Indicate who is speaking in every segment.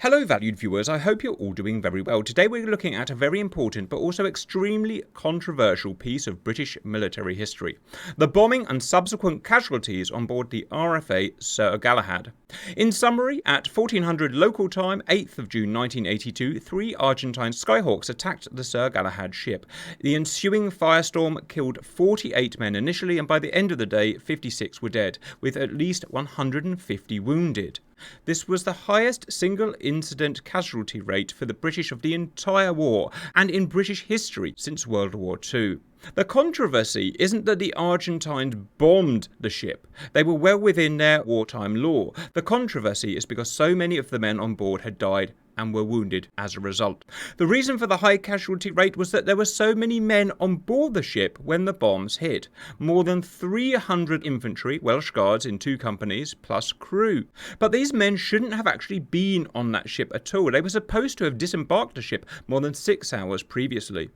Speaker 1: Hello valued viewers, I hope you're all doing very well. Today we're looking at a very important but also extremely controversial piece of British military history. The bombing and subsequent casualties on board the RFA Sir Galahad. In summary, at 1400 local time, 8th of June 1982, 3 Argentine Skyhawks attacked the Sir Galahad ship. The ensuing firestorm killed 48 men initially, and by the end of the day 56 were dead, with at least 150 wounded. This was the highest single incident casualty rate for the British of the entire war, and in British history since World War II. The controversy isn't that the Argentines bombed the ship. They were well within their wartime law. The controversy is because so many of the men on board had died and were wounded as a result. The reason for the high casualty rate was that there were so many men on board the ship when the bombs hit. More than 300 infantry, Welsh Guards in 2 companies, plus crew. But these men shouldn't have actually been on that ship at all. They were supposed to have disembarked the ship more than 6 hours previously.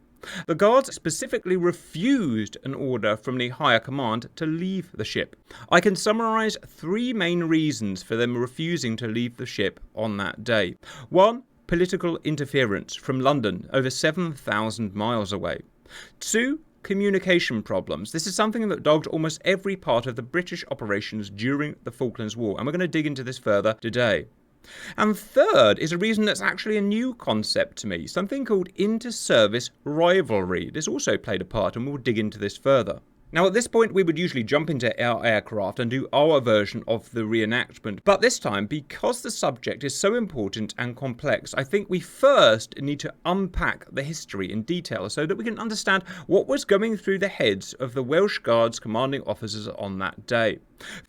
Speaker 1: The guards specifically refused an order from the higher command to leave the ship. I can summarise 3 main reasons for them refusing to leave the ship on that day. 1. Political interference from London, over 7,000 miles away. 2. Communication problems. This is something that dogged almost every part of the British operations during the Falklands War, and we're going to dig into this further today. And third is a reason that's actually a new concept to me, something called inter-service rivalry. This also played a part, and we'll dig into this further. Now at this point we would usually jump into our aircraft and do our version of the reenactment, but this time, because the subject is so important and complex, I think we first need to unpack the history in detail so that we can understand what was going through the heads of the Welsh Guards commanding officers on that day.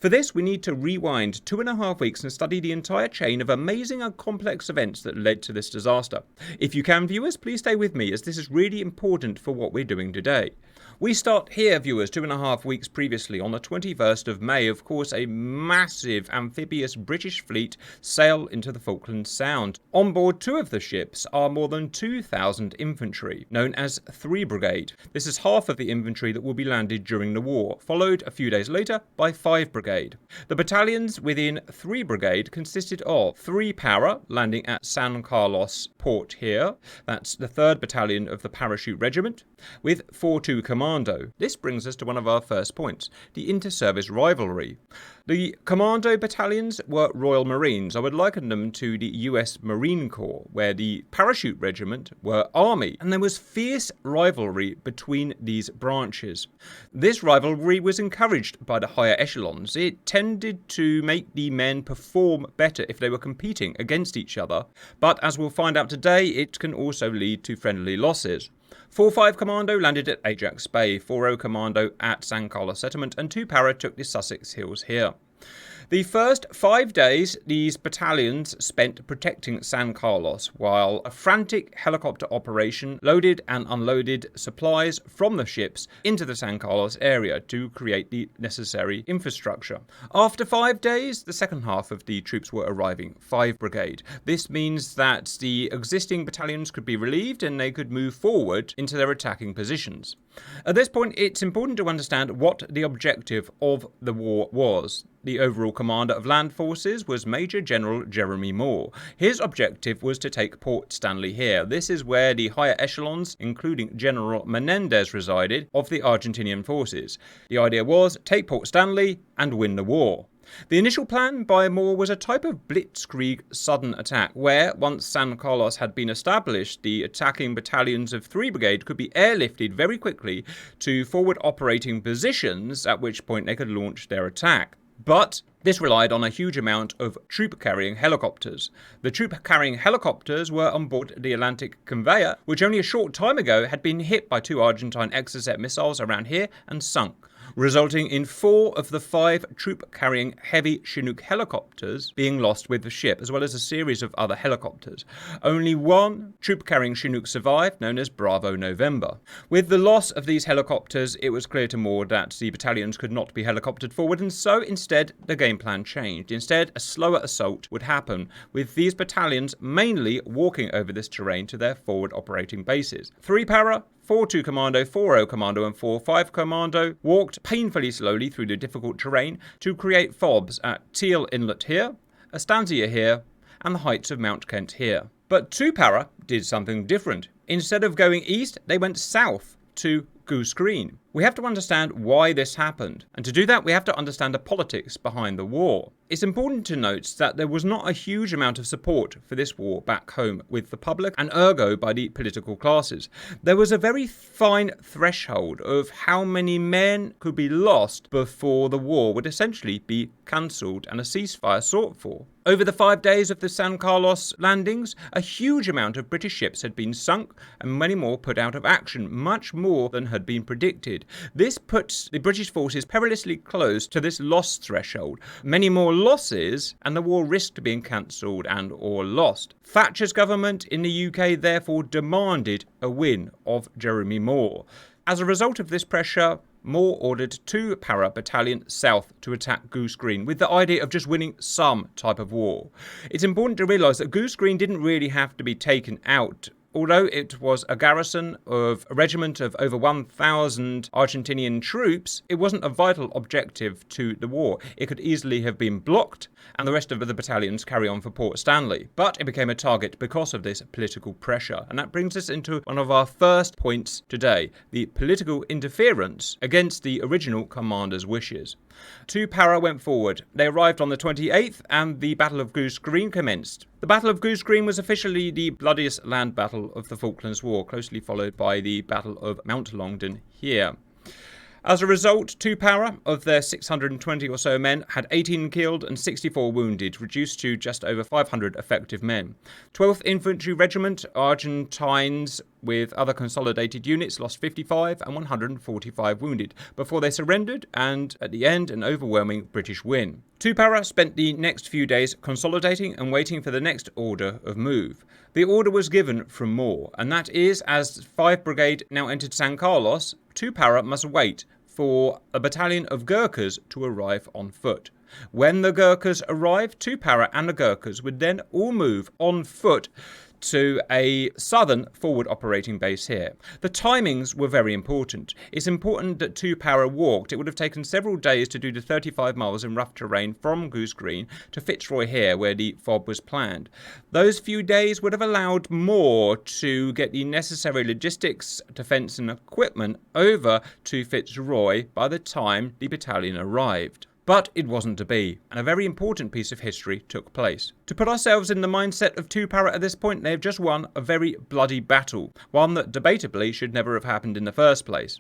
Speaker 1: For this, we need to rewind 2.5 weeks and study the entire chain of amazing and complex events that led to this disaster. If you can, viewers, please stay with me, as this is really important for what we're doing today. We start here, viewers, 2.5 weeks previously. On the 21st of May, of course, a massive amphibious British fleet sail into the Falkland Sound. On board 2 of the ships are more than 2,000 infantry, known as 3 Brigade. This is half of the infantry that will be landed during the war, followed a few days later by 5 Brigade. The battalions within 3 Brigade consisted of 3 Para, landing at San Carlos port here. That's the 3rd Battalion of the Parachute Regiment, with 4-2 Commando. This brings us to one of our first points, the inter-service rivalry. The Commando battalions were Royal Marines. I would liken them to the US Marine Corps, where the Parachute Regiment were Army, and there was fierce rivalry between these branches. This rivalry was encouraged by the higher echelons. It tended to make the men perform better if they were competing against each other, but as we'll find out today, it can also lead to friendly losses. 4-5 Commando landed at Ajax Bay, 4-0 Commando at San Carlos Settlement, and 2 Para took the Sussex Hills here. The first 5 days, these battalions spent protecting San Carlos, while a frantic helicopter operation loaded and unloaded supplies from the ships into the San Carlos area to create the necessary infrastructure. After 5 days, the second half of the troops were arriving, 5 Brigade. This means that the existing battalions could be relieved and they could move forward into their attacking positions. At this point, it's important to understand what the objective of the war was. The overall commander of land forces was Major General Jeremy Moore. His objective was to take Port Stanley here. This is where the higher echelons, including General Menendez, resided, of the Argentinian forces. The idea was take Port Stanley and win the war. The initial plan by Moore was a type of blitzkrieg sudden attack, where, once San Carlos had been established, the attacking battalions of 3 Brigade could be airlifted very quickly to forward operating positions, at which point they could launch their attack. But this relied on a huge amount of troop-carrying helicopters. The troop-carrying helicopters were on board the Atlantic Conveyor, which only a short time ago had been hit by 2 Argentine Exocet missiles around here and sunk, resulting in 4 of the 5 troop-carrying heavy Chinook helicopters being lost with the ship, as well as a series of other helicopters. Only 1 troop-carrying Chinook survived, known as Bravo November. With the loss of these helicopters, it was clear to Moore that the battalions could not be helicoptered forward, and so instead the game plan changed. Instead, a slower assault would happen, with these battalions mainly walking over this terrain to their forward operating bases. 3 Para, 4-2 Commando, 4-0 Commando and 4-5 Commando walked painfully slowly through the difficult terrain to create FOBs at Teal Inlet here, Estancia here, and the heights of Mount Kent here. But 2 Para did something different. Instead of going east, they went south to Goose Green. We have to understand why this happened, and to do that we have to understand the politics behind the war. It's important to note that there was not a huge amount of support for this war back home with the public and ergo by the political classes. There was a very fine threshold of how many men could be lost before the war would essentially be cancelled and a ceasefire sought for. Over the 5 days of the San Carlos landings, a huge amount of British ships had been sunk and many more put out of action, much more than had been predicted. This puts the British forces perilously close to this loss threshold. Many more losses and the war risked being cancelled and or lost. Thatcher's government in the UK therefore demanded a win of Jeremy Moore. As a result of this pressure, Moore ordered 2 Para battalion south to attack Goose Green with the idea of just winning some type of war. It's important to realise that Goose Green didn't really have to be taken out. Although it was a garrison of a regiment of over 1,000 Argentinian troops, it wasn't a vital objective to the war. It could easily have been blocked and the rest of the battalions carry on for Port Stanley. But it became a target because of this political pressure. And that brings us into one of our first points today, the political interference against the original commander's wishes. 2 Para went forward. They arrived on the 28th and the Battle of Goose Green commenced. The Battle of Goose Green was officially the bloodiest land battle of the Falklands War, closely followed by the Battle of Mount Longdon here. As a result, 2 Para of their 620 or so men had 18 killed and 64 wounded, reduced to just over 500 effective men. 12th Infantry Regiment, Argentines with other consolidated units, lost 55 and 145 wounded before they surrendered, and at the end an overwhelming British win. 2 Para spent the next few days consolidating and waiting for the next order of move. The order was given from Moore, and that is, as 5th Brigade now entered San Carlos, 2 Para must wait for a battalion of Gurkhas to arrive on foot. When the Gurkhas arrived, 2 Para and the Gurkhas would then all move on foot to a southern forward operating base here. The timings were very important. It's important that 2 Para walked. It would have taken several days to do the 35 miles in rough terrain from Goose Green to Fitzroy here, where the FOB was planned. Those few days would have allowed Moore to get the necessary logistics, defence and equipment over to Fitzroy by the time the battalion arrived. But it wasn't to be, and a very important piece of history took place. To put ourselves in the mindset of 2 Para at this point, they have just won a very bloody battle, one that debatably should never have happened in the first place.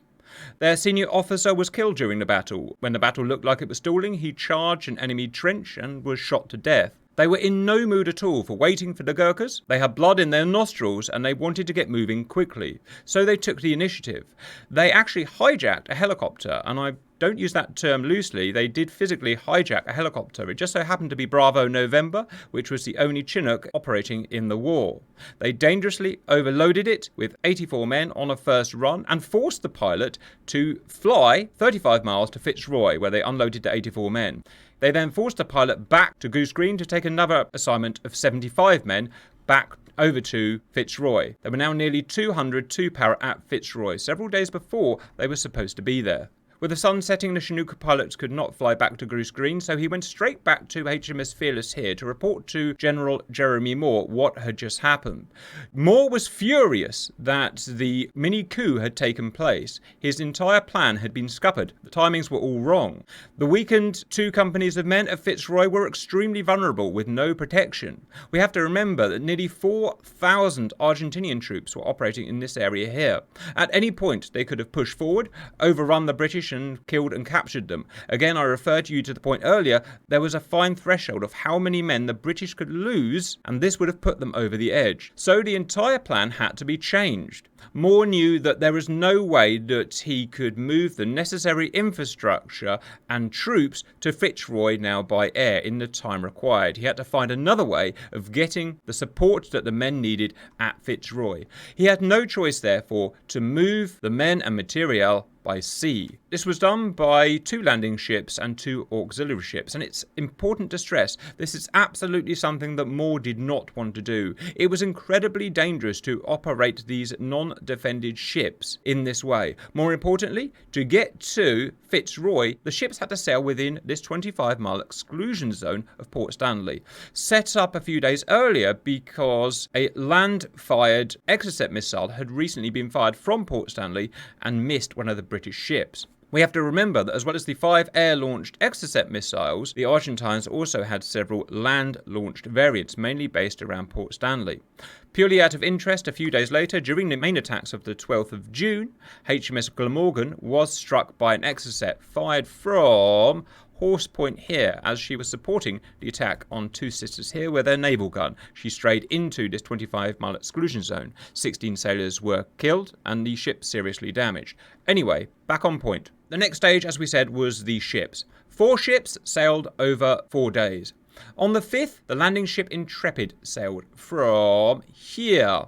Speaker 1: Their senior officer was killed during the battle. When the battle looked like it was stalling, he charged an enemy trench and was shot to death. They were in no mood at all for waiting for the Gurkhas. They had blood in their nostrils and they wanted to get moving quickly. So they took the initiative. They actually hijacked a helicopter, and I don't use that term loosely. They did physically hijack a helicopter. It just so happened to be Bravo November, which was the only Chinook operating in the war. They dangerously overloaded it with 84 men on a first run and forced the pilot to fly 35 miles to Fitzroy, where they unloaded the 84 men. They then forced the pilot back to Goose Green to take another assignment of 75 men back over to Fitzroy. There were now nearly 200 2 Para at Fitzroy, several days before they were supposed to be there. With the sun setting, the Chinook pilots could not fly back to Goose Green, so he went straight back to HMS Fearless here to report to General Jeremy Moore what had just happened. Moore was furious that the mini coup had taken place. His entire plan had been scuppered. The timings were all wrong. The weakened 2 companies of men at Fitzroy were extremely vulnerable with no protection. We have to remember that nearly 4,000 Argentinian troops were operating in this area here. At any point, they could have pushed forward, overrun the British and killed and captured them. Again, I referred you to the point earlier, there was a fine threshold of how many men the British could lose, and this would have put them over the edge. So the entire plan had to be changed. Moore knew that there was no way that he could move the necessary infrastructure and troops to Fitzroy now by air in the time required. He had to find another way of getting the support that the men needed at Fitzroy. He had no choice, therefore, to move the men and materiel by sea. This was done by 2 landing ships and 2 auxiliary ships, and it's important to stress this is absolutely something that Moore did not want to do. It was incredibly dangerous to operate these non-defended ships in this way. More importantly, to get to Fitzroy, the ships had to sail within this 25-mile exclusion zone of Port Stanley, set up a few days earlier because a land-fired Exocet missile had recently been fired from Port Stanley and missed one of the British ships. We have to remember that as well as the 5 air-launched Exocet missiles, the Argentines also had several land-launched variants, mainly based around Port Stanley. Purely out of interest, a few days later, during the main attacks of the 12th of June, HMS Glamorgan was struck by an Exocet fired from Horse Point here, as she was supporting the attack on Two Sisters here with their naval gun. She strayed into this 25-mile exclusion zone. 16 sailors were killed and the ship seriously damaged. Anyway, back on point. The next stage, as we said, was the ships. 4 ships sailed over 4 days. On the 5th, the landing ship Intrepid sailed from here.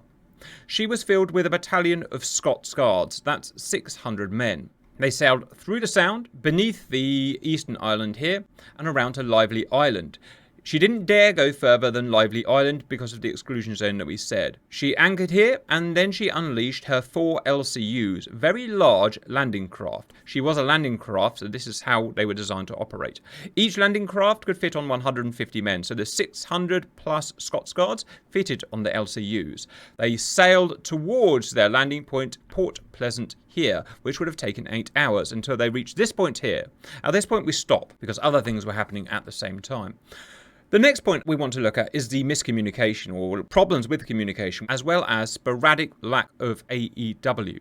Speaker 1: She was filled with a battalion of Scots Guards, that's 600 men. They sailed through the Sound, beneath the eastern island here, and around to Lively Island. She didn't dare go further than Lively Island because of the exclusion zone that we said. She anchored here, and then she unleashed her 4 LCUs, very large landing craft. She was a landing craft, so this is how they were designed to operate. Each landing craft could fit on 150 men, so the 600 plus Scots Guards fitted on the LCUs. They sailed towards their landing point, Port Pleasant here, which would have taken 8 hours until they reached this point here. At this point we stop, because other things were happening at the same time. The next point we want to look at is the miscommunication or problems with communication, as well as sporadic lack of AEW.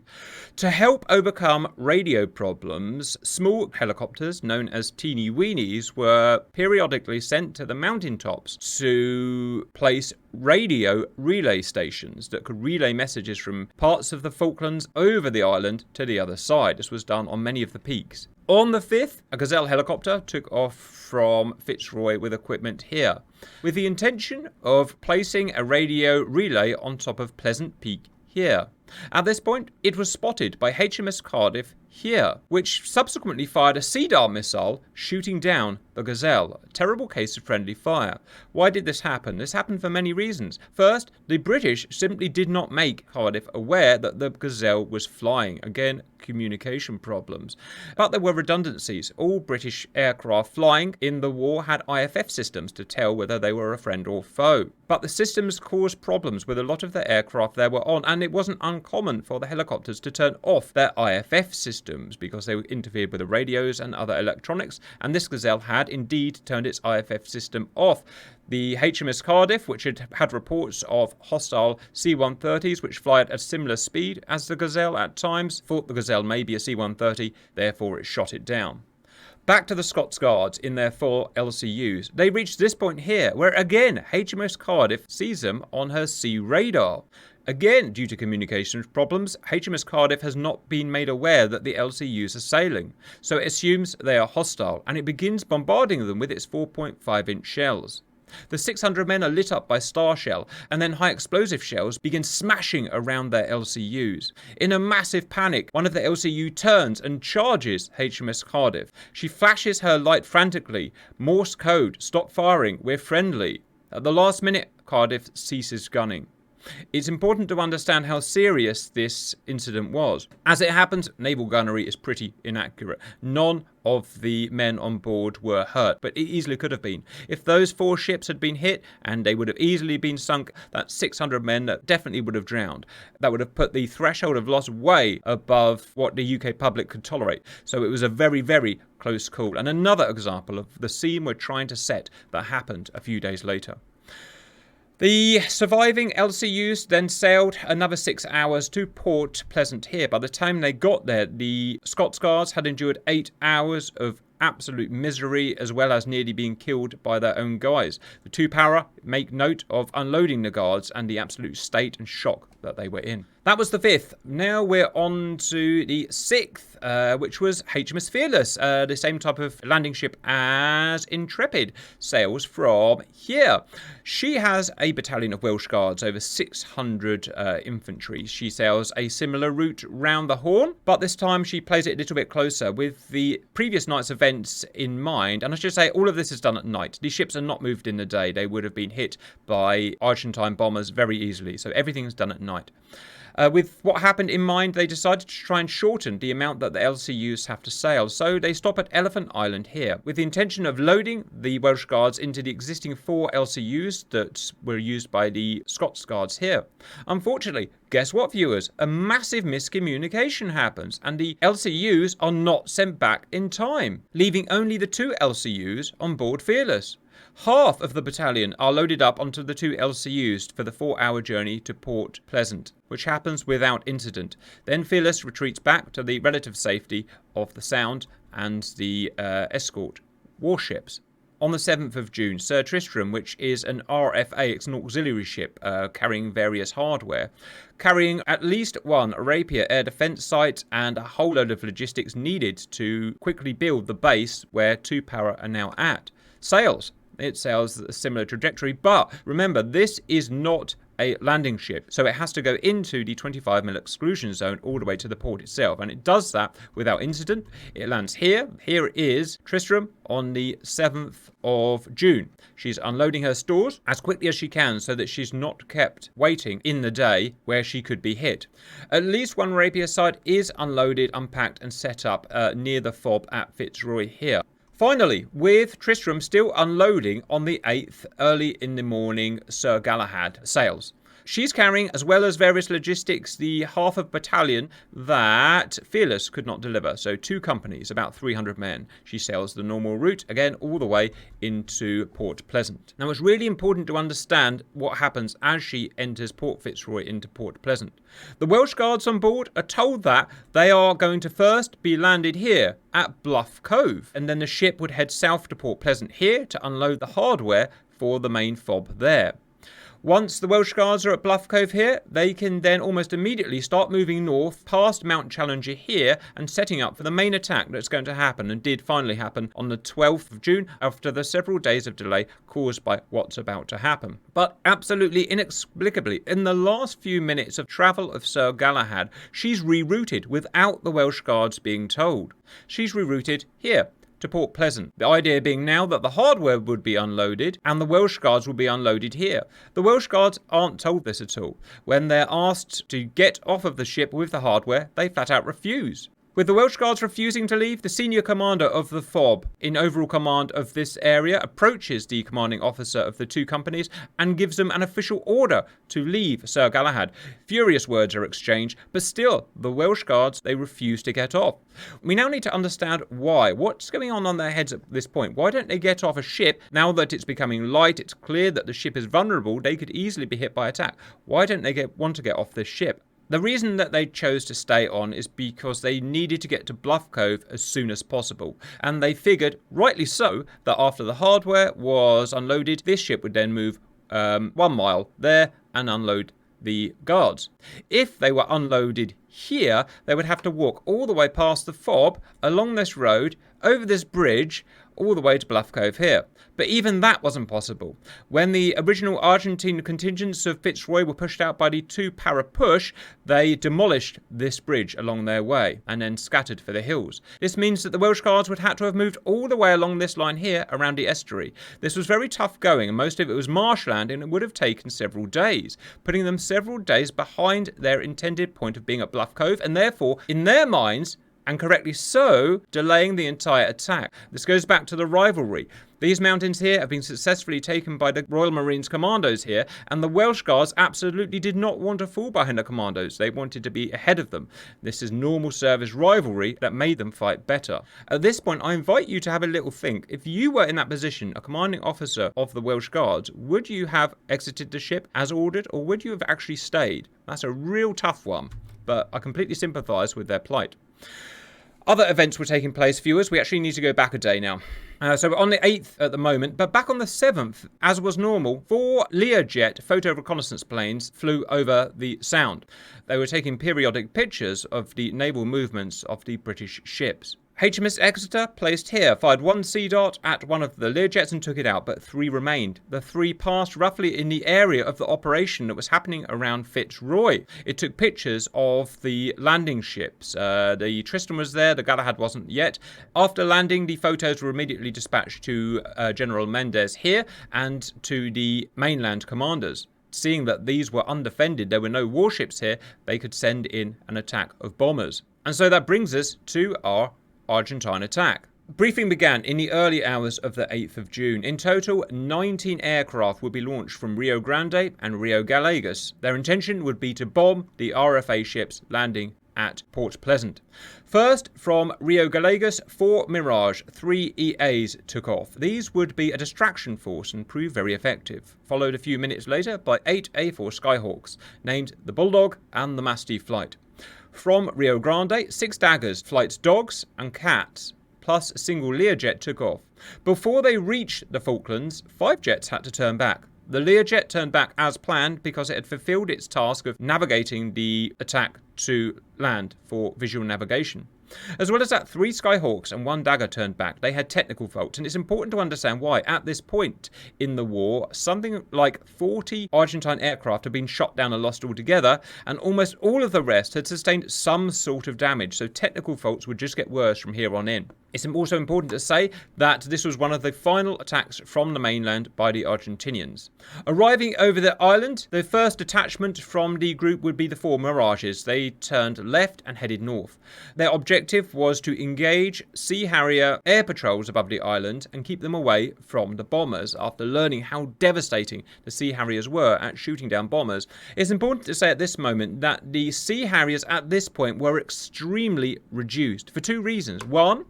Speaker 1: To help overcome radio problems, small helicopters known as teeny weenies were periodically sent to the mountaintops to place radio relay stations that could relay messages from parts of the Falklands over the island to the other side. This was done on many of the peaks. On the 5th, a Gazelle helicopter took off from Fitzroy with equipment here, with the intention of placing a radio relay on top of Pleasant Peak here. At this point, it was spotted by HMS Cardiff here, which subsequently fired a Cedar missile shooting down the Gazelle. A terrible case of friendly fire. Why did this happen? This happened for many reasons. First, the British simply did not make Cardiff aware that the Gazelle was flying. Again, communication problems. But there were redundancies. All British aircraft flying in the war had IFF systems to tell whether they were a friend or foe. But the systems caused problems with a lot of the aircraft they were on, and it wasn't uncommon for the helicopters to turn off their IFF systems because they interfered with the radios and other electronics, and this Gazelle had indeed turned its IFF system off. The HMS Cardiff, which had reports of hostile C-130s which fly at a similar speed as the Gazelle at times, thought the Gazelle may be a C-130, therefore it shot it down. Back to the Scots Guards in their 4 LCUs. They reached this point here, where again HMS Cardiff sees them on her sea radar. Again, due to communications problems, HMS Cardiff has not been made aware that the LCUs are sailing, so it assumes they are hostile, and it begins bombarding them with its 4.5-inch shells. The 600 men are lit up by star shell, and then high explosive shells begin smashing around their LCUs. In a massive panic, one of the LCU turns and charges HMS Cardiff. She flashes her light frantically. Morse code, stop firing, we're friendly. At the last minute, Cardiff ceases gunning. It's important to understand how serious this incident was. As it happens, naval gunnery is pretty inaccurate. None of the men on board were hurt, but it easily could have been. If those 4 ships had been hit, and they would have easily been sunk, that's 600 men that definitely would have drowned. That would have put the threshold of loss way above what the UK public could tolerate. So it was a very, very close call. And another example of the scene we're trying to set that happened a few days later. The surviving LCUs then sailed another 6 hours to Port Pleasant here. By the time they got there, the Scots Guards had endured 8 hours of absolute misery, as well as nearly being killed by their own guys. The 2 Para make note of unloading the guards and the absolute state and shock that they were in. That was the 5th. Now we're on to the 6th, which was HMS Fearless, the same type of landing ship as Intrepid, sails from here. She has a battalion of Welsh Guards, over 600 infantry. She sails a similar route round the Horn, but this time she plays it a little bit closer with the previous night's events in mind. And I should say, all of this is done at night. These ships are not moved in the day. They would have been hit by Argentine bombers very easily, so everything is done at night. With what happened in mind, they decided to try and shorten the amount that the LCUs have to sail, so they stop at Elephant Island here, with the intention of loading the Welsh Guards into the existing 4 LCUs that were used by the Scots Guards here. Unfortunately, guess what, viewers? A massive miscommunication happens, and the LCUs are not sent back in time, leaving only the 2 LCUs on board Fearless. Half of the battalion are loaded up onto the 2 LCUs for the 4-hour journey to Port Pleasant, which happens without incident. Then Fearless retreats back to the relative safety of the Sound and the escort warships. On the 7th of June, Sir Tristram, which is an RFA, it's an auxiliary ship carrying various hardware, carrying at least 1 Rapier air defence site and a whole load of logistics needed to quickly build the base where 2 Para are now at, sails. It sails a similar trajectory, but remember, this is not a landing ship, so it has to go into the 25-mile exclusion zone all the way to the port itself, and it does that without incident. It lands here. Here is Tristram on the 7th of June. She's unloading her stores as quickly as she can so that she's not kept waiting in the day where she could be hit. At least 1 Rapier site is unloaded, unpacked, and set up near the fob at Fitzroy here. Finally, with Tristram still unloading on the 8th, early in the morning, Sir Galahad sails. She's carrying, as well as various logistics, the half of battalion that Fearless could not deliver. So 2 companies, about 300 men. She sails the normal route, again, all the way into Port Pleasant. Now, it's really important to understand what happens as she enters Port Fitzroy into Port Pleasant. The Welsh Guards on board are told that they are going to first be landed here at Bluff Cove, and then the ship would head south to Port Pleasant here to unload the hardware for the main fob there. Once the Welsh Guards are at Bluff Cove here, they can then almost immediately start moving north past Mount Challenger here and setting up for the main attack that's going to happen, and did finally happen on the 12th of June after the several days of delay caused by what's about to happen. But absolutely inexplicably, in the last few minutes of travel of Sir Galahad, she's rerouted without the Welsh Guards being told. She's rerouted here to Port Pleasant. The idea being now that the hardware would be unloaded and the Welsh Guards would be unloaded here. The Welsh Guards aren't told this at all. When they're asked to get off of the ship with the hardware, they flat out refuse. With the Welsh Guards refusing to leave, the senior commander of the FOB, in overall command of this area, approaches the commanding officer of the 2 companies and gives them an official order to leave Sir Galahad. Furious words are exchanged, but still, the Welsh Guards, they refuse to get off. We now need to understand why. What's going on their heads at this point? Why don't they get off a ship now that it's becoming light? It's clear that the ship is vulnerable. They could easily be hit by attack. Why don't they want to get off this ship? The reason that they chose to stay on is because they needed to get to Bluff Cove as soon as possible. And they figured, rightly so, that after the hardware was unloaded, this ship would then move 1 mile there and unload the guards. If they were unloaded here, they would have to walk all the way past the fob, along this road, over this bridge, all the way to Bluff Cove here. But even that wasn't possible. When the original Argentine contingents of Fitzroy were pushed out by the 2 Para push, they demolished this bridge along their way and then scattered for the hills. This means that the Welsh Guards would have to have moved all the way along this line here around the estuary. This was very tough going, and most of it was marshland, and it would have taken several days, putting them several days behind their intended point of being at Bluff Cove, and therefore, in their minds, and correctly so, delaying the entire attack. This goes back to the rivalry. These mountains here have been successfully taken by the Royal Marines commandos here, and the Welsh Guards absolutely did not want to fall behind the commandos. They wanted to be ahead of them. This is normal service rivalry that made them fight better. At this point, I invite you to have a little think. If you were in that position, a commanding officer of the Welsh Guards, would you have exited the ship as ordered, or would you have actually stayed? That's a real tough one, but I completely sympathise with their plight. Other events were taking place, viewers. We actually need to go back a day now. So we're on the 8th at the moment, but back on the 7th, as was normal, 4 Learjet photo reconnaissance planes flew over the Sound. They were taking periodic pictures of the naval movements of the British ships. HMS Exeter, placed here, fired 1 Sea Dart at one of the Learjets and took it out, but 3 remained. The 3 passed roughly in the area of the operation that was happening around Fitzroy. It took pictures of the landing ships. The Tristan was there, the Galahad wasn't yet. After landing, the photos were immediately dispatched to General Mendes here and to the mainland commanders. Seeing that these were undefended, there were no warships here, they could send in an attack of bombers. And so that brings us to our Argentine attack. Briefing began in the early hours of the 8th of June. In total, 19 aircraft would be launched from Rio Grande and Rio Gallegos. Their intention would be to bomb the RFA ships landing at Port Pleasant. First, from Rio Gallegos, 4 Mirage 3 EAs took off. These would be a distraction force and prove very effective. Followed a few minutes later by 8 A4 Skyhawks, named the Bulldog and the Mastiff Flight. From Rio Grande, 6 Daggers, Flight's Dogs and Cats, plus a single Learjet took off. Before they reached the Falklands, 5 jets had to turn back. The Learjet turned back as planned because it had fulfilled its task of navigating the attack to land for visual navigation. As well as that, 3 Skyhawks and 1 Dagger turned back. They had technical faults, and it's important to understand why. At this point in the war, something like 40 Argentine aircraft had been shot down and lost altogether, and almost all of the rest had sustained some sort of damage, so technical faults would just get worse from here on in. It's also important to say that this was one of the final attacks from the mainland by the Argentinians. Arriving over the island, the first detachment from the group would be the 4 Mirages. They turned left and headed north. Their objective was to engage Sea Harrier air patrols above the island and keep them away from the bombers. After learning how devastating the Sea Harriers were at shooting down bombers, it's important to say at this moment that the Sea Harriers at this point were extremely reduced for 2 reasons. One,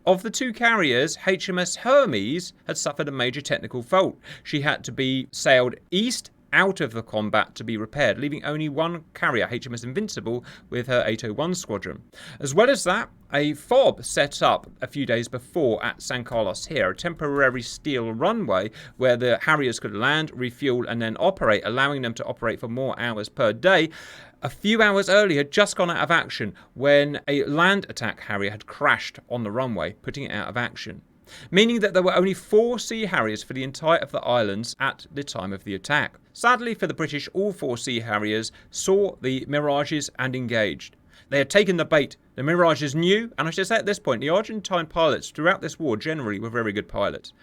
Speaker 1: of the 2 carriers, HMS Hermes had suffered a major technical fault. She had to be sailed east out of the combat to be repaired, leaving only 1 carrier, HMS Invincible, with her 801 squadron. As well as that, a FOB set up a few days before at San Carlos here, a temporary steel runway where the Harriers could land, refuel, and then operate, allowing them to operate for more hours per day. A few hours earlier, had just gone out of action when a land attack Harrier had crashed on the runway, putting it out of action, meaning that there were only 4 Sea Harriers for the entire of the islands at the time of the attack. Sadly for the British, all 4 Sea Harriers saw the Mirages and engaged. They had taken the bait. The Mirages knew, and I should say at this point, the Argentine pilots throughout this war generally were very good pilots.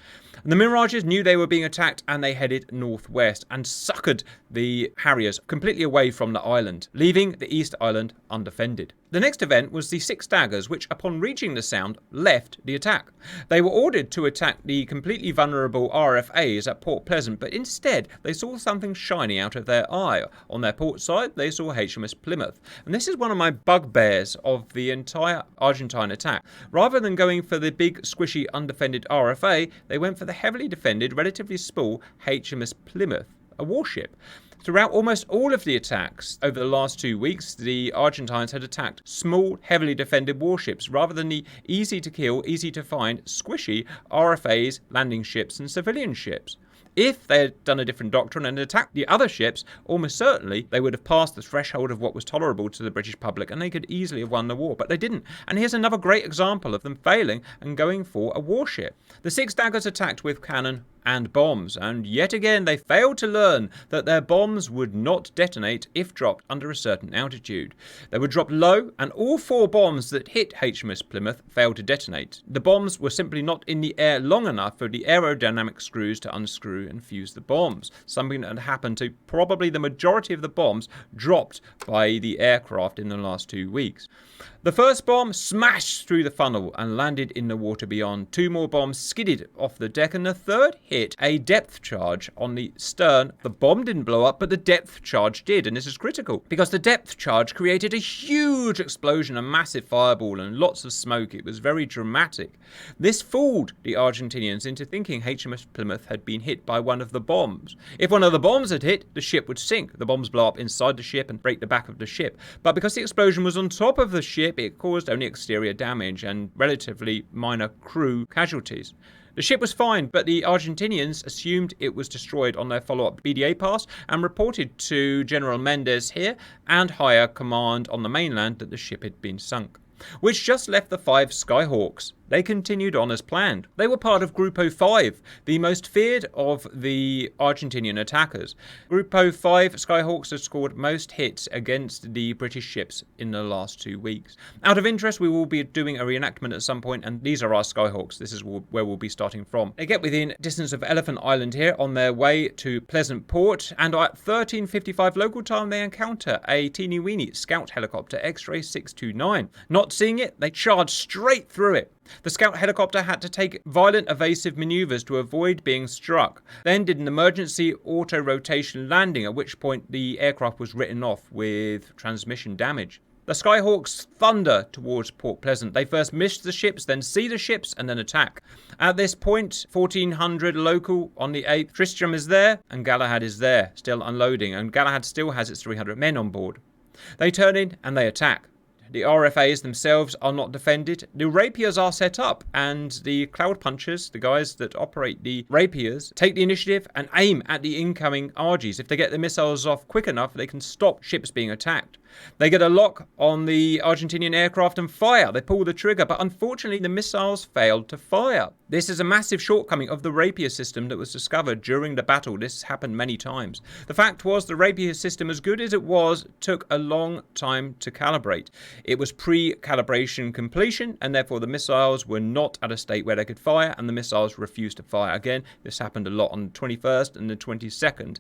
Speaker 1: And the Mirages knew they were being attacked, and they headed northwest and suckered the Harriers completely away from the island, leaving the East Island undefended. The next event was the 6 Daggers, which upon reaching the Sound left the attack. They were ordered to attack the completely vulnerable RFAs at Port Pleasant, but instead they saw something shiny out of their eye. On their port side, they saw HMS Plymouth. And this is one of my bugbears of the entire Argentine attack. Rather than going for the big, squishy, undefended RFA, they went for the heavily defended, relatively small HMS Plymouth, a warship. Throughout almost all of the attacks over the last 2 weeks, the Argentines had attacked small, heavily defended warships rather than the easy to kill, easy to find, squishy RFAs, landing ships and civilian ships. If they had done a different doctrine and attacked the other ships, almost certainly they would have passed the threshold of what was tolerable to the British public, and they could easily have won the war, but they didn't. And here's another great example of them failing and going for a warship. The 6 Daggers attacked with cannon and bombs, and yet again they failed to learn that their bombs would not detonate if dropped under a certain altitude. They were dropped low, and all 4 bombs that hit HMS Plymouth failed to detonate. The bombs were simply not in the air long enough for the aerodynamic screws to unscrew and fuse the bombs, something that had happened to probably the majority of the bombs dropped by the aircraft in the last 2 weeks. The first bomb smashed through the funnel and landed in the water beyond. 2 more bombs skidded off the deck, and the third hit a depth charge on the stern. The bomb didn't blow up, but the depth charge did, and this is critical because the depth charge created a huge explosion, a massive fireball, and lots of smoke. It was very dramatic. This fooled the Argentinians into thinking HMS Plymouth had been hit by one of the bombs. If one of the bombs had hit, the ship would sink. The bombs blow up inside the ship and break the back of the ship. But because the explosion was on top of the ship, it caused only exterior damage and relatively minor crew casualties. The ship was fine, but the Argentinians assumed it was destroyed on their follow-up BDA pass and reported to General Mendez here and higher command on the mainland that the ship had been sunk, which just left the 5 Skyhawks. They continued on as planned. They were part of Grupo 5, the most feared of the Argentinian attackers. Grupo 5 Skyhawks have scored most hits against the British ships in the last 2 weeks. Out of interest, we will be doing a reenactment at some point, and these are our Skyhawks. This is where we'll be starting from. They get within distance of Elephant Island here on their way to Pleasant Port, and at 13:55 local time, they encounter a teeny-weeny scout helicopter X-ray 629. Not seeing it, they charge straight through it. The scout helicopter had to take violent evasive maneuvers to avoid being struck, then did an emergency auto-rotation landing, at which point the aircraft was written off with transmission damage. The Skyhawks thunder towards Port Pleasant. They first miss the ships, then see the ships, and then attack. At this point, 1400 local on the 8th, Tristram is there, and Galahad is there, still unloading, and Galahad still has its 300 men on board. They turn in, and they attack. The RFAs themselves are not defended. The rapiers are set up, and the cloud punchers, the guys that operate the rapiers, take the initiative and aim at the incoming RGs. If they get the missiles off quick enough, they can stop ships being attacked. They get a lock on the Argentinian aircraft and fire. They pull the trigger, but unfortunately the missiles failed to fire. This is a massive shortcoming of the rapier system that was discovered during the battle. This happened many times. The fact was the rapier system, as good as it was, took a long time to calibrate. It was pre-calibration completion, and therefore the missiles were not at a state where they could fire, and the missiles refused to fire. Again, this happened a lot on the 21st and the 22nd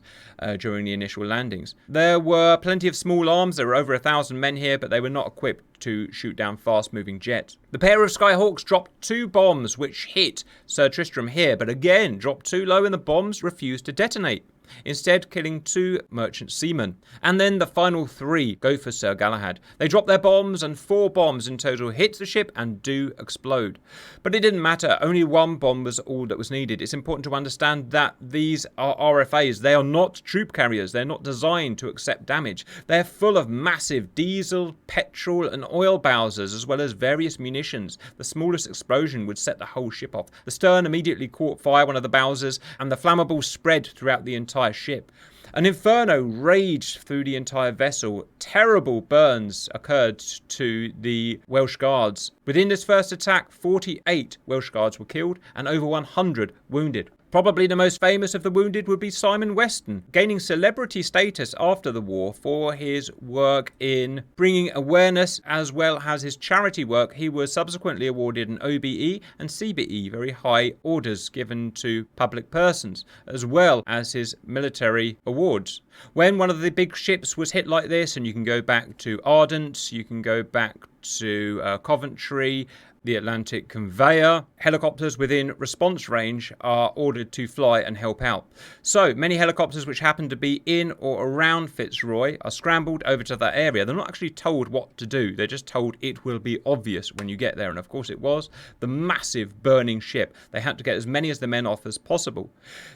Speaker 1: during the initial landings. There were plenty of small arms. There were over 1,000 men here, but they were not equipped to shoot down fast-moving jets. The pair of Skyhawks dropped 2 bombs, which hit Sir Tristram here, but again dropped too low and the bombs refused to detonate, instead killing 2 merchant seamen. And then the final 3 go for Sir Galahad. They drop their bombs, and 4 bombs in total hit the ship and do explode. But it didn't matter, only 1 bomb was all that was needed. It's important to understand that these are RFAs. They are not troop carriers. They're not designed to accept damage. They're full of massive diesel, petrol and oil bowsers, as well as various munitions. The smallest explosion would set the whole ship off. The stern immediately caught fire, one of the bowsers, and the flammable spread throughout the entire ship. An inferno raged through the entire vessel. Terrible burns occurred to the Welsh guards. Within this first attack, 48 Welsh guards were killed and over 100 wounded. Probably the most famous of the wounded would be Simon Weston, gaining celebrity status after the war for his work in bringing awareness as well as his charity work. He was subsequently awarded an OBE and CBE, very high orders given to public persons, as well as his military awards. When one of the big ships was hit like this, and you can go back to Ardent, you can go back to Coventry, the Atlantic Conveyor, helicopters within response range are ordered to fly and help out. So many helicopters which happen to be in or around Fitzroy are scrambled over to that area. They're not actually told what to do. They're just told it will be obvious when you get there. And of course it was. The massive burning ship. They had to get as many of the men off as possible.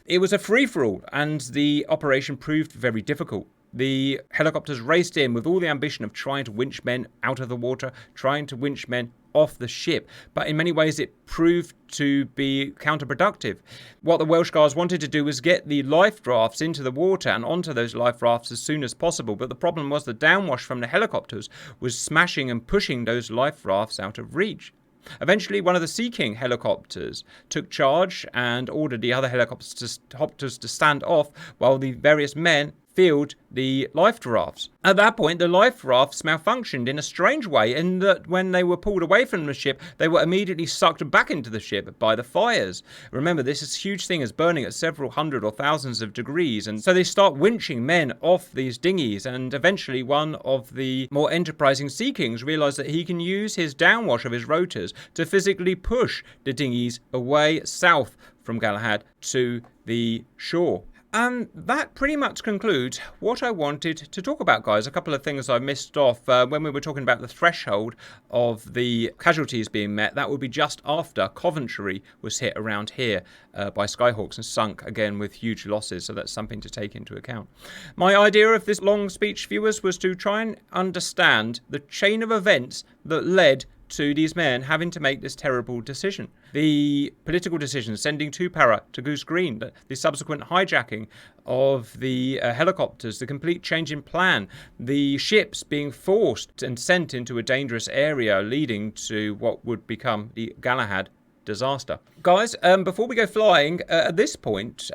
Speaker 1: It was a free-for-all, and the operation proved very difficult. The helicopters raced in with all the ambition of trying to winch men out of the water, trying to winch men off the ship, but in many ways it proved to be counterproductive. What the Welsh guards wanted to do was get the life rafts into the water and onto those life rafts as soon as possible, but the problem was the downwash from the helicopters was smashing and pushing those life rafts out of reach. Eventually, one of the Sea King helicopters took charge and ordered the other helicopters to stand off while the various men filled the life rafts. At that point, the life rafts malfunctioned in a strange way, in that when they were pulled away from the ship, they were immediately sucked back into the ship by the fires. Remember, this huge thing is burning at several hundred or thousands of degrees, and so they start winching men off these dinghies, and eventually one of the more enterprising Sea Kings realised that he can use his downwash of his rotors to physically push the dinghies away south from Galahad to the shore. And that pretty much concludes what I wanted to talk about, guys. A couple of things I missed off when we were talking about the threshold of the casualties being met. That would be just after Coventry was hit around here by Skyhawks and sunk, again with huge losses. So that's something to take into account. My idea of this long speech, viewers, was to try and understand the chain of events that led to these men having to make this terrible decision. The political decision, sending 2 para to Goose Green, the subsequent hijacking of the helicopters, the complete change in plan, the ships being forced and sent into a dangerous area, leading to what would become the Galahad disaster. Guys, before we go flying, at this point,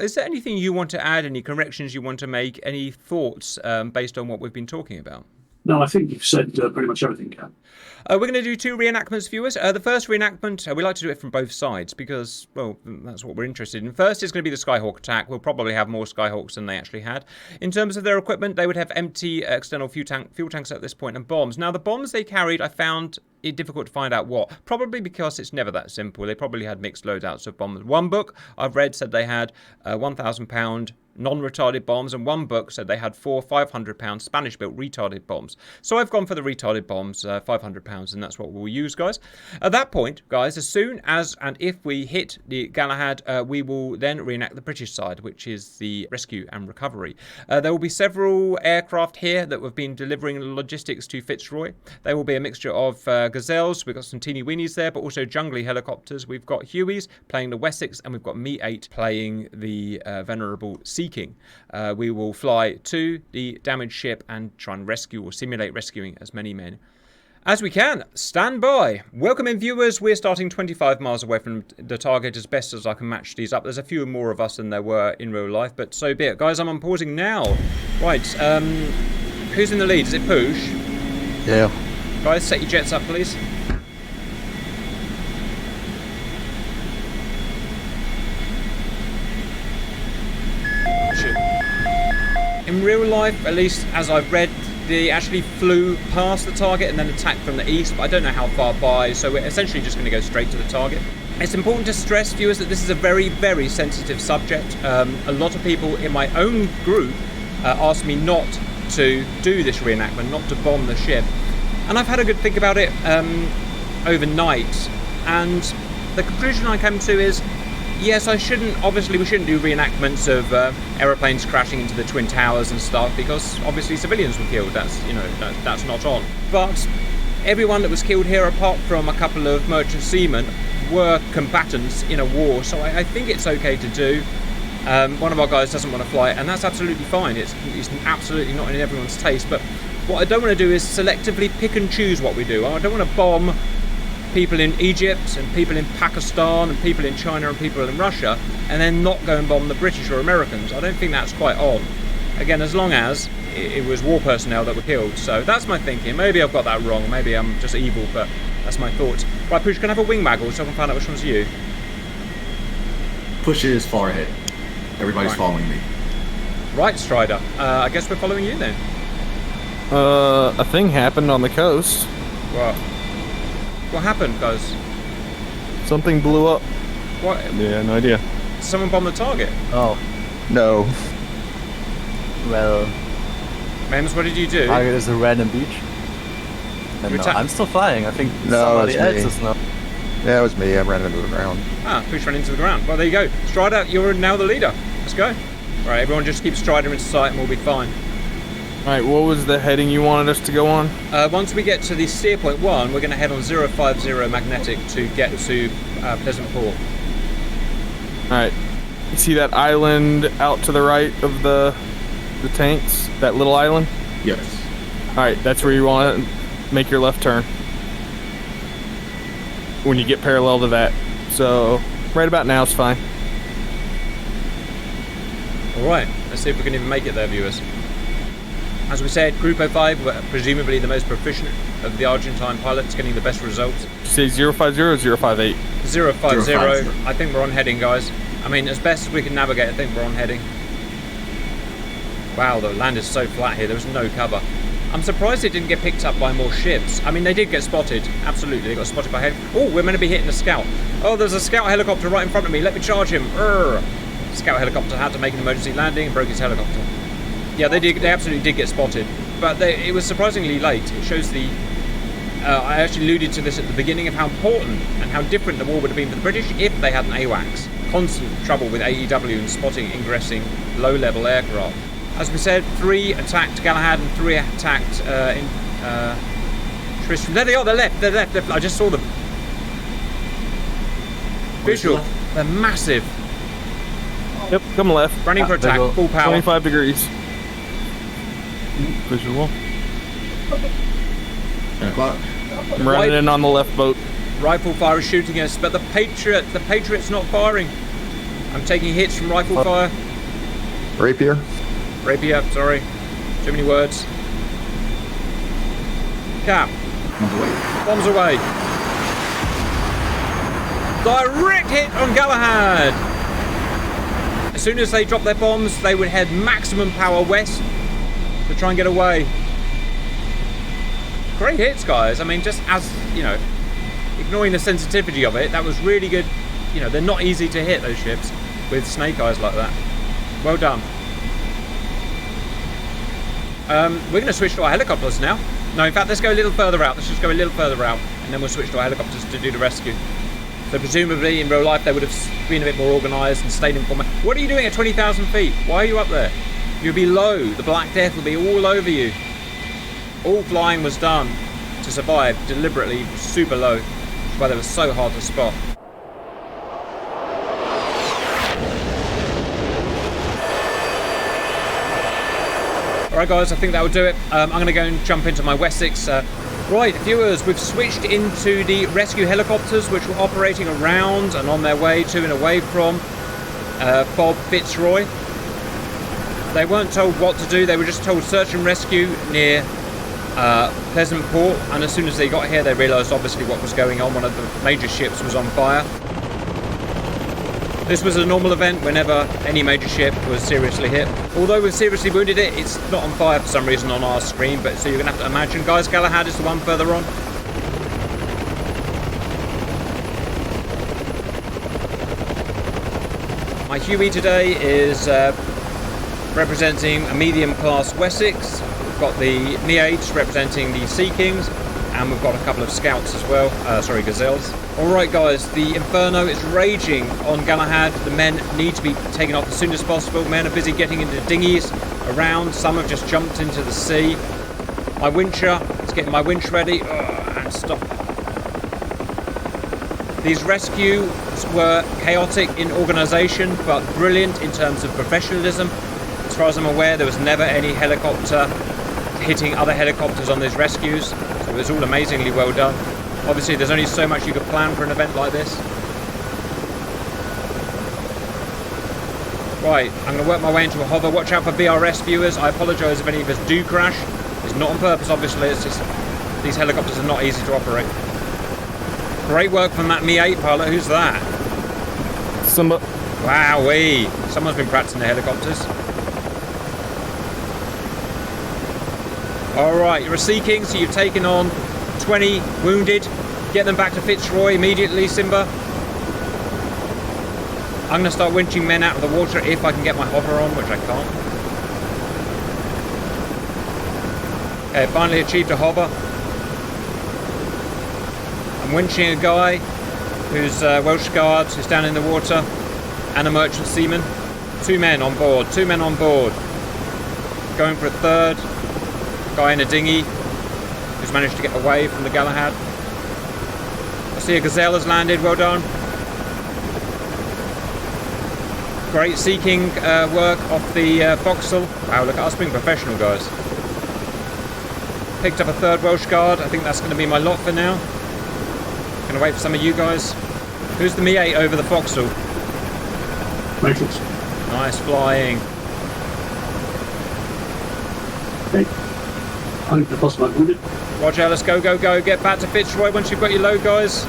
Speaker 1: is there anything you want to add, any corrections you want to make, any thoughts based on what we've been talking about?
Speaker 2: No, I think you've said pretty much everything, Cam.
Speaker 1: We're going to do 2 reenactments, viewers. The first reenactment, we like to do it from both sides because, well, that's what we're interested in. First is going to be the Skyhawk attack. We'll probably have more Skyhawks than they actually had. In terms of their equipment, they would have empty external fuel tanks at this point and bombs. Now, the bombs they carried, I found it difficult to find out what. Probably because it's never that simple. They probably had mixed loadouts of bombs. One book I've read said they had 1,000 pound non-retarded bombs, and one book said they had 4 500-pound Spanish-built retarded bombs. So I've gone for the retarded bombs, 500 pounds, and that's what we'll use, guys. At that point, guys, as soon as and if we hit the Galahad, we will then reenact the British side, which is the rescue and recovery. There will be several aircraft here that have been delivering logistics to Fitzroy. There will be a mixture of Gazelles, we've got some teeny weenies there, but also jungly helicopters. We've got Hueys playing the Wessex, and we've got Me-8 playing the venerable Sea King. We will fly to the damaged ship and try and rescue or simulate rescuing as many men as we can. Stand by. Welcome in, viewers. We're starting 25 miles away from the target as best as I can match these up. There's a few more of us than there were in real life, but so be it. Guys, I'm unpausing now. Right, who's in the lead? Is it Poosh?
Speaker 3: Yeah.
Speaker 1: Guys, set your jets up, please. In real life, at least as I've read, they actually flew past the target and then attacked from the east, but I don't know how far by, so we're essentially just going to go straight to the target. It's important to stress, viewers, that this is a very, very sensitive subject. A lot of people in my own group asked me not to do this reenactment, not to bomb the ship. And I've had a good think about it overnight, and the conclusion I came to is, yes, obviously we shouldn't do reenactments of aeroplanes crashing into the Twin Towers and stuff, because obviously civilians were killed. That's not on. But everyone that was killed here, apart from a couple of merchant seamen, were combatants in a war, so I think it's okay to do. One of our guys doesn't want to fly it, and that's absolutely fine. It's absolutely not in everyone's taste, but what I don't want to do is selectively pick and choose what we do. I don't want to bomb people in Egypt and people in Pakistan and people in China and people in Russia and then not go and bomb the British or Americans. I don't think that's quite on. Again, as long as it was war personnel that were killed. So that's my thinking. Maybe I've got that wrong. Maybe I'm just evil, but that's my thoughts. Right, Push, can I have a wing waggle so I can find out which one's you?
Speaker 3: Push is far ahead. Everybody's following me.
Speaker 1: Right, Strider. I guess we're following you then.
Speaker 4: A thing happened on the coast.
Speaker 1: What happened, guys?
Speaker 4: Something blew up.
Speaker 1: What?
Speaker 4: Yeah, no idea.
Speaker 1: Did someone bomb the target?
Speaker 5: Oh,
Speaker 4: No.
Speaker 5: well,
Speaker 1: Mems, what did you do?
Speaker 5: target is a random beach. And no, I'm still flying. I think somebody else is now.
Speaker 4: Yeah, it was me. I ran into the ground.
Speaker 1: Push ran into the ground. Well, there you go. Strider, you're now the leader. Let's go. Right, everyone just keep Strider in sight and we'll be fine.
Speaker 4: Alright, what was the heading you wanted us to go on?
Speaker 1: Once we get to the steer point 1, we're going to head on 050 magnetic to get to Pleasant Port.
Speaker 4: Alright. You see that island out to the right of the tanks? That little island?
Speaker 3: Yes.
Speaker 4: Alright, that's where you want to make your left turn. When you get parallel to that. So, right about now is fine.
Speaker 1: Alright, let's see if we can even make it there, viewers. As we said, Group 05 were presumably the most proficient of the Argentine pilots, getting the best results.
Speaker 4: Did you say 050 or 058?
Speaker 1: 050. I think we're on heading, guys. I mean, as best as we can navigate, I think we're on heading. Wow, the land is so flat here, there's no cover. I'm surprised it didn't get picked up by more ships. I mean, they did get spotted. Absolutely, they got spotted by Oh, we're meant to be hitting a scout. Oh, there's a scout helicopter right in front of me. Let me charge him. Scout helicopter had to make an emergency landing and broke his helicopter. Yeah, they absolutely did get spotted, but it was surprisingly late. It shows the... I actually alluded to this at the beginning of how important and how different the war would have been for the British if they had an AWACS. Constant trouble with AEW and spotting ingressing low-level aircraft. As we said, 3 attacked Galahad and 3 attacked There they are, they're left. I just saw them. Visual. They're massive.
Speaker 4: Yep, come left.
Speaker 1: Running for attack, full power.
Speaker 4: 25 degrees. Visual.
Speaker 3: 10 o'clock.
Speaker 4: I'm running in on the left boat.
Speaker 1: Rifle fire is shooting us, but the Patriot's not firing. I'm taking hits from rifle fire.
Speaker 6: Rapier.
Speaker 1: Rapier, sorry. Too many words. Cap. Bombs away. Direct hit on Galahad. As soon as they dropped their bombs, they would head maximum power west to try and get away. Great hits, guys. I mean, just as, you know, ignoring the sensitivity of it, that was really good. You know, they're not easy to hit, those ships, with snake eyes like that. Well done. We're going to switch to our helicopters now. No, in fact, let's go a little further out. Let's just go a little further out, and then we'll switch to our helicopters to do the rescue. So presumably, in real life, they would have been a bit more organised and stayed in formation. What are you doing at 20,000 feet? Why are you up there? You'll be low. The Black Death will be all over you. All flying was done to survive, deliberately super low. That's why they were so hard to spot. Alright guys, I think that will do it. I'm going to go and jump into my Wessex. Right, viewers, we've switched into the rescue helicopters, which were operating around and on their way to and away from Bob Fitzroy. They weren't told what to do, they were just told search and rescue near Pleasant Port, and as soon as they got here they realised obviously what was going on. One of the major ships was on fire. This was a normal event whenever any major ship was seriously hit. Although we've seriously wounded it, it's not on fire for some reason on our screen, but so you're going to have to imagine. Guys, Galahad is the one further on. My Huey today is representing a medium-class Wessex. We've got the Mi-8s representing the Sea Kings, and we've got a couple of scouts as well, Gazelles. Alright guys, the Inferno is raging on Galahad. The men need to be taken off as soon as possible. Men are busy getting into dinghies around. Some have just jumped into the sea. My wincher is getting my winch ready. And stop. These rescues were chaotic in organisation, but brilliant in terms of professionalism. As far as I'm aware, there was never any helicopter hitting other helicopters on these rescues. So it was all amazingly well done. Obviously, there's only so much you could plan for an event like this. Right, I'm going to work my way into a hover. Watch out for BRS, viewers. I apologise if any of us do crash. It's not on purpose, obviously. It's just these helicopters are not easy to operate. Great work from that Mi-8 pilot. Who's that?
Speaker 4: Simba.
Speaker 1: Wowee. Someone's been practicing the helicopters. Alright, you're a Sea King, so you've taken on 20 wounded. Get them back to Fitzroy immediately, Simba. I'm going to start winching men out of the water if I can get my hover on, which I can't. Okay, finally achieved a hover. I'm winching a guy who's Welsh Guards, who's down in the water, and a merchant seaman. 2 men on board, 2 men on board. Going for a third. Guy in a dinghy who's managed to get away from the Galahad. I see a Gazelle has landed, well done. Great Sea King work off the Foxhole. Wow, look at us being professional, guys. Picked up a third Welsh Guard. I think that's going to be my lot for now. Gonna wait for some of you guys. Who's the Mi-8 over the Foxhole?
Speaker 2: Matrix.
Speaker 1: Nice flying.
Speaker 2: Okay. I'm the boss man wounded.
Speaker 1: Roger, let's go, go, go. Get back to Fitzroy once you've got your load, guys.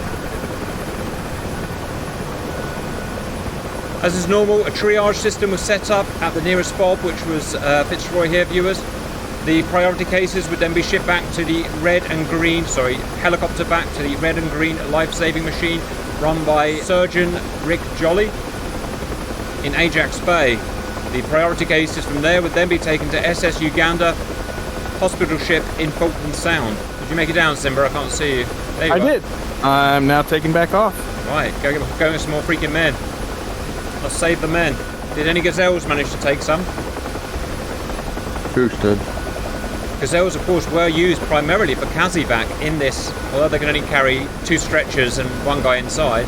Speaker 1: As is normal, a triage system was set up at the nearest fob, which was Fitzroy here, viewers. The priority cases would then be shipped back to the helicopter back to the red and green life-saving machine run by Surgeon Rick Jolly in Ajax Bay. The priority cases from there would then be taken to SS Uganda hospital ship in Falklands Sound. Did you make it down, Simba? I can't see you. There you
Speaker 4: I
Speaker 1: are.
Speaker 4: did. I'm now taking back off.
Speaker 1: Right, go get some more freaking men. Let's save the men. Did any Gazelles manage to take some?
Speaker 6: Goose did.
Speaker 1: because those, of course, were used primarily for Kazivac in this. Although they can only carry 2 stretchers and 1 guy inside,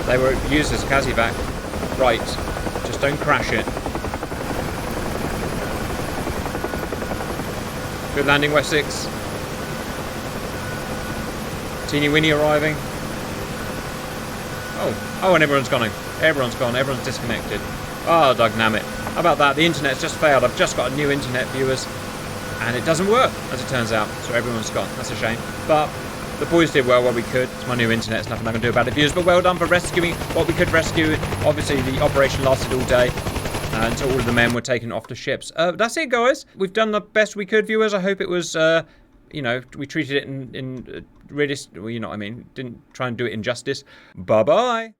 Speaker 1: they were used as Kazivac. Right, just don't crash it. Good landing, Wessex. Teeny Winnie arriving. Oh, and everyone's gone. Everyone's gone. Everyone's disconnected. Oh, dognammit. How about that? The internet's just failed. I've just got a new internet, viewers, and it doesn't work, as it turns out. So everyone's gone. That's a shame. But the boys did well we could. It's my new internet. There's nothing I can do about it, viewers. But well done for rescuing what we could rescue. Obviously, the operation lasted all day until all of the men were taken off the ships. That's it, guys. We've done the best we could, viewers. I hope it was, you know, we treated it in really, well, you know what I mean. Didn't try and do it in justice. Bye-bye.